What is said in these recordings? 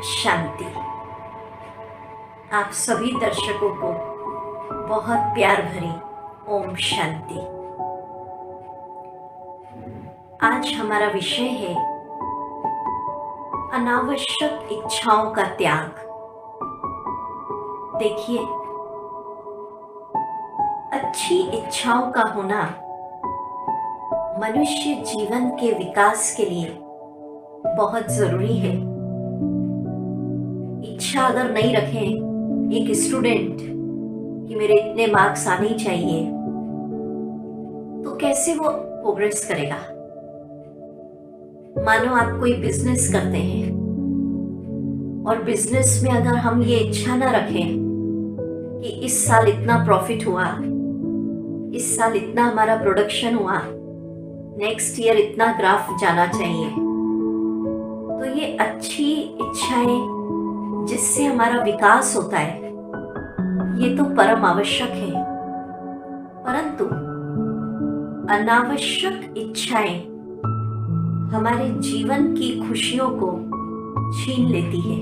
शांति। आप सभी दर्शकों को बहुत प्यार भरी ओम शांति। आज हमारा विषय है अनावश्यक इच्छाओं का त्याग। देखिए, अच्छी इच्छाओं का होना मनुष्य जीवन के विकास के लिए बहुत जरूरी है। इच्छा अगर नहीं रखें एक स्टूडेंट कि मेरे इतने मार्क्स आने चाहिए, तो कैसे वो प्रोग्रेस करेगा। मानो आप कोई बिजनेस करते हैं और बिजनेस में अगर हम ये इच्छा ना रखें कि इस साल इतना प्रॉफिट हुआ, इस साल इतना हमारा प्रोडक्शन हुआ, नेक्स्ट ईयर इतना ग्राफ जाना चाहिए, तो ये अच्छी इच्छाएं जिससे हमारा विकास होता है, ये तो परम आवश्यक है। परंतु अनावश्यक इच्छाएं हमारे जीवन की खुशियों को छीन लेती है।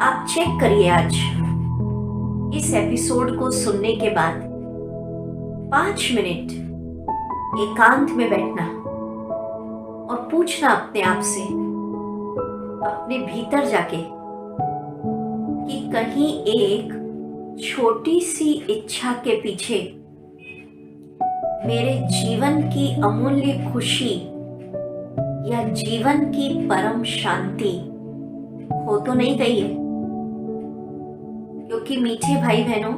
आप चेक करिए, आज इस एपिसोड को सुनने के बाद 5 मिनट एकांत में बैठना और पूछना अपने आप से, अपने भीतर जाके, कि कहीं एक छोटी सी इच्छा के पीछे मेरे जीवन की अमूल्य खुशी या जीवन की परम शांति हो तो नहीं गई है। क्योंकि मीठे भाई बहनों,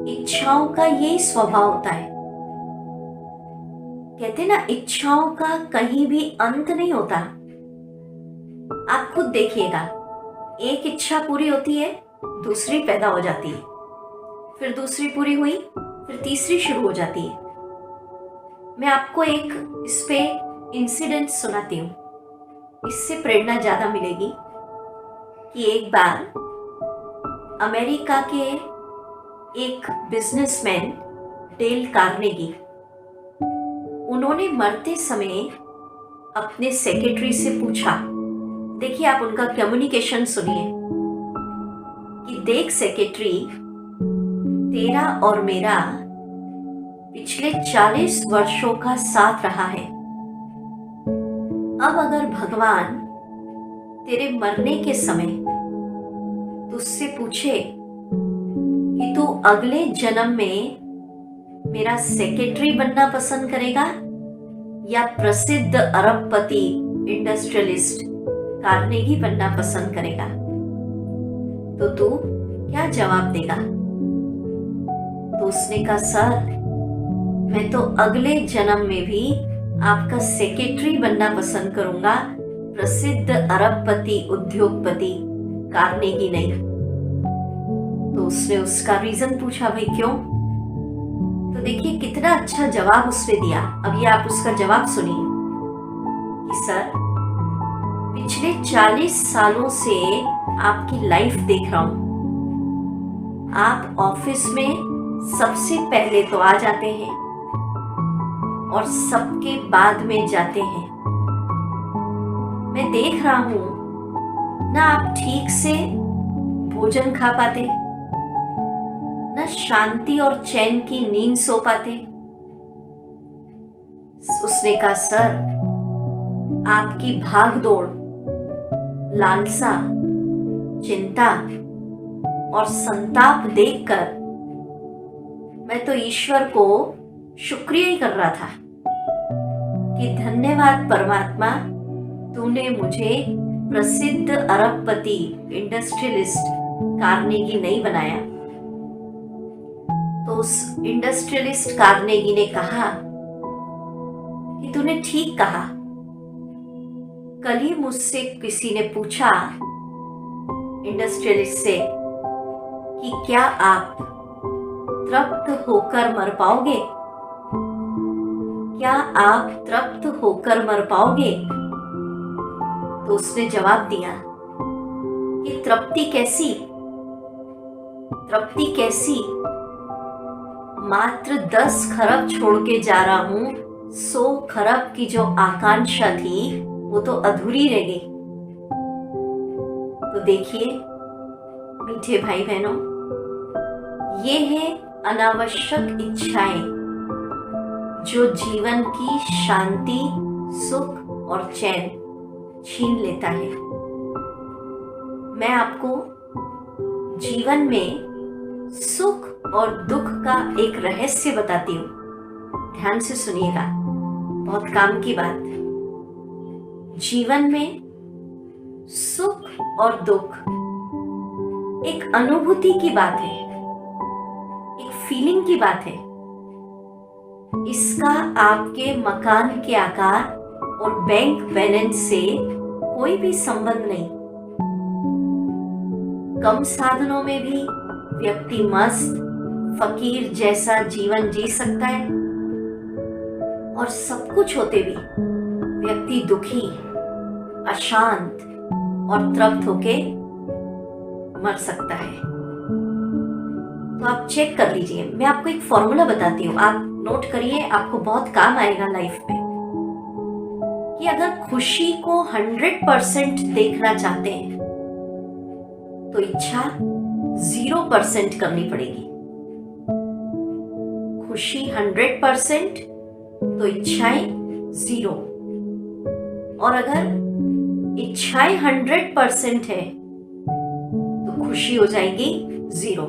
इच्छाओं का यही स्वभाव होता है। कहते ना, इच्छाओं का कहीं भी अंत नहीं होता। आप खुद देखिएगा, एक इच्छा पूरी होती है, दूसरी पैदा हो जाती है, फिर दूसरी पूरी हुई, फिर तीसरी शुरू हो जाती है। मैं आपको एक इस पे इंसिडेंट सुनाती हूँ, इससे प्रेरणा ज्यादा मिलेगी। कि एक बार अमेरिका के एक बिजनेसमैन डेल कार्नेगी, उन्होंने मरते समय अपने सेक्रेटरी से पूछा, देखिए आप उनका कम्युनिकेशन सुनिए, कि देख सेक्रेटरी, तेरा और मेरा पिछले 40 वर्षों का साथ रहा है। अब अगर भगवान तेरे मरने के समय तुझसे पूछे कि तू अगले जन्म में मेरा सेक्रेटरी बनना पसंद करेगा या प्रसिद्ध अरबपति इंडस्ट्रियलिस्ट कार्नेगी बनना पसंद करेगा, तो तू क्या जवाब देगा? तो उसने कहा, सर, मैं तो अगले जन्म में भी आपका सेक्रेटरी बनना पसंद करूंगा, प्रसिद्ध अरबपति उद्योगपति कार्नेगी नहीं। तो उसने उसका रीजन पूछा, भाई क्यों? तो देखिए कितना अच्छा जवाब उसने दिया। अब ये आप उसका जवाब सुनिए कि सर, पिछले 40 सालों से आपकी लाइफ देख रहा हूं। आप ऑफिस में सबसे पहले तो आ जाते हैं और सबके बाद में जाते हैं। मैं देख रहा हूं ना आप ठीक से भोजन खा पाते, ना शांति और चैन की नींद सो पाते। उसने कहा, सर, आपकी भाग दौड़, लालसा, चिंता और संताप देखकर मैं तो ईश्वर को शुक्रिया ही कर रहा था कि धन्यवाद परमात्मा, तूने मुझे प्रसिद्ध अरबपति इंडस्ट्रियलिस्ट कार्नेगी नहीं बनाया। तो उस इंडस्ट्रियलिस्ट कार्नेगी ने कहा कि तूने ठीक कहा। कल ही मुझसे किसी ने पूछा, इंडस्ट्रियलिस्ट से, कि क्या आप तृप्त होकर मर पाओगे? क्या आप तृप्त होकर मर पाओगे? तो उसने जवाब दिया कि तृप्ति कैसी? तृप्ति कैसी? मात्र 10 खरब छोड़ के जा रहा हूं, 100 खरब की जो आकांक्षा थी वो तो अधूरी रह गई। तो देखिए मीठे भाई बहनों, ये है अनावश्यक इच्छाएं जो जीवन की शांति, सुख और चैन छीन लेता है। मैं आपको जीवन में सुख और दुख का एक रहस्य बताती हूँ। ध्यान से सुनिएगा, बहुत काम की बात। जीवन में सुख और दुख एक अनुभूति की बात है, एक फीलिंग की बात है। इसका आपके मकान के आकार और बैंक बैलेंस से कोई भी संबंध नहीं। कम साधनों में भी व्यक्ति मस्त फकीर जैसा जीवन जी सकता है और सब कुछ होते भी व्यक्ति दुखी, अशांत और तृप्त होके मर सकता है। तो आप चेक कर लीजिए। मैं आपको एक फॉर्मूला बताती हूँ, आप नोट करिए, आपको बहुत काम आएगा लाइफ में। कि अगर खुशी को 100% देखना चाहते हैं तो इच्छा 0% करनी पड़ेगी। खुशी 100% तो इच्छाएं 0। और अगर इच्छाएं 100% है तो खुशी हो जाएगी 0।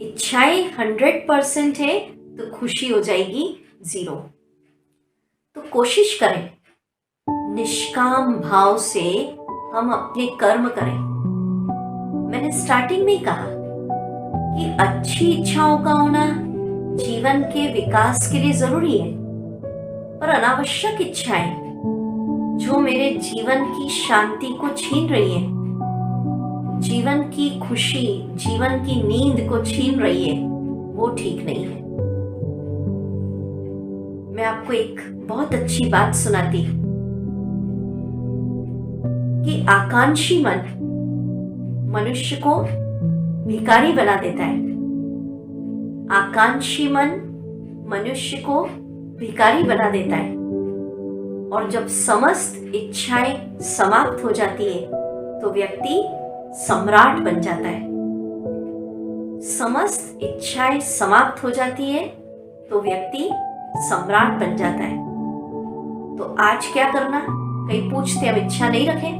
इच्छाएं 100% है तो खुशी हो जाएगी 0। तो कोशिश करें निष्काम भाव से हम अपने कर्म करें। मैंने स्टार्टिंग में ही कहा कि अच्छी इच्छाओं का होना जीवन के विकास के लिए जरूरी है, पर अनावश्यक इच्छाएं जो मेरे जीवन की शांति को छीन रही है, जीवन की खुशी, जीवन की नींद को छीन रही है, वो ठीक नहीं है। मैं आपको एक बहुत अच्छी बात सुनाती कि आकांक्षी मन मनुष्य को भिखारी बना देता है। आकांक्षी मन मनुष्य को भिखारी बना देता है। और जब समस्त इच्छाएं समाप्त हो जाती है तो व्यक्ति सम्राट बन जाता है। समस्त इच्छाएं समाप्त हो जाती है तो व्यक्ति सम्राट बन जाता है। तो आज क्या करना? कहीं पूछते हम इच्छा नहीं रखें?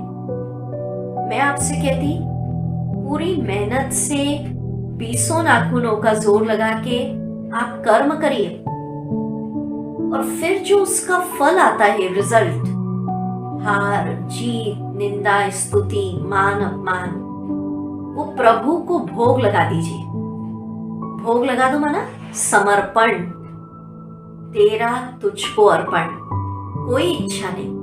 मैं आपसे कहती पूरी मेहनत से 20 नाखूनों का जोर लगा के आप कर्म करिए और फिर जो उसका फल आता है, रिजल्ट, हार जीत, निंदा स्तुति, मान अपमान, वो प्रभु को भोग लगा दीजिए। भोग लगा दो माना समर्पण, तेरा तुझको अर्पण, कोई इच्छा नहीं।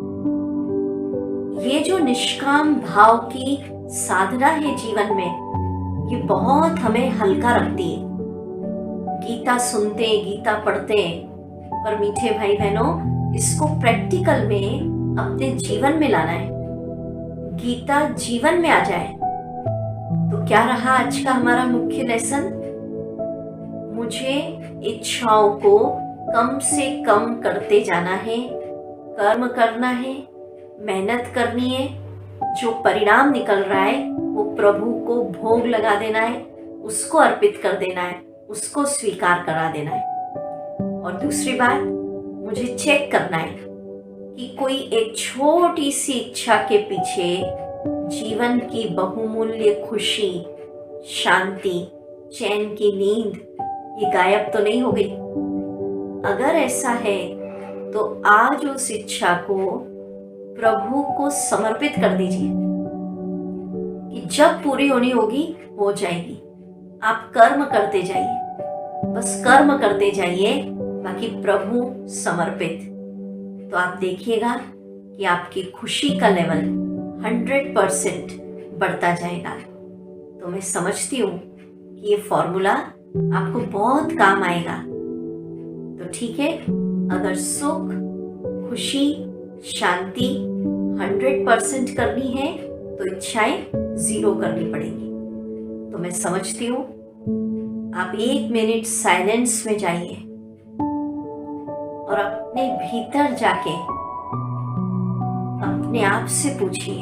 ये जो निष्काम भाव की साधना है जीवन में, ये बहुत हमें हल्का रखती है। गीता सुनते, गीता पढ़ते, पर मीठे भाई बहनों, इसको प्रैक्टिकल में अपने जीवन में लाना है। गीता जीवन में आ जाए तो क्या रहा आज का हमारा मुख्य लेसन? मुझे इच्छाओं को कम से कम करते जाना है, कर्म करना है, मेहनत करनी है। जो परिणाम निकल रहा है वो प्रभु को भोग लगा देना है, उसको अर्पित कर देना है, उसको स्वीकार करा देना है। और दूसरी बात, मुझे चेक करना है कि कोई एक छोटी सी इच्छा के पीछे जीवन की बहुमूल्य खुशी, शांति, चैन की नींद ये गायब तो नहीं हो गई। अगर ऐसा है तो आज उस इच्छा को प्रभु को समर्पित कर दीजिए कि जब पूरी होनी होगी हो जाएगी। आप कर्म करते जाइए, बस कर्म करते जाइए, बाकी प्रभु समर्पित। तो आप देखिएगा कि आपकी खुशी का लेवल 100% बढ़ता जाएगा। तो मैं समझती हूँ कि ये फॉर्मूला आपको बहुत काम आएगा। तो ठीक है, अगर सुख, खुशी, शांति 100% करनी है तो इच्छाएं 0 करनी पड़ेगी। तो मैं समझती हूँ आप 1 मिनट साइलेंस में जाइए और अपने भीतर जाके अपने आप से पूछिए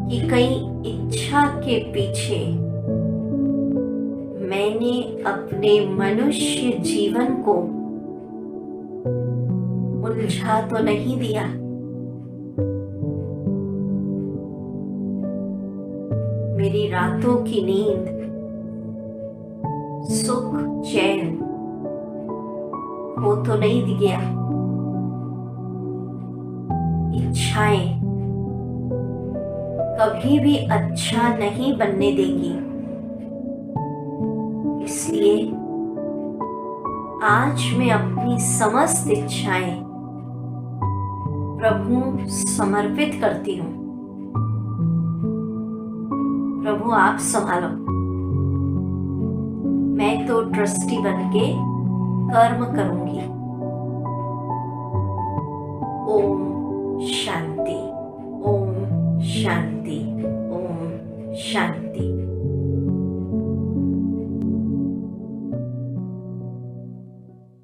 कि कई इच्छा के पीछे मैंने अपने मनुष्य जीवन को उलझा तो नहीं दिया। मेरी रातों की नींद, सुख चैन खो तो नहीं गया। इच्छाएं कभी भी अच्छा नहीं बनने देगी। इसलिए आज मैं अपनी समस्त इच्छाएं प्रभु समर्पित करती हूँ। प्रभु आप संभालो, मैं तो ट्रस्टी बनके कर्म करूंगी। ओम शांति, ओम शांति, ओम शांति।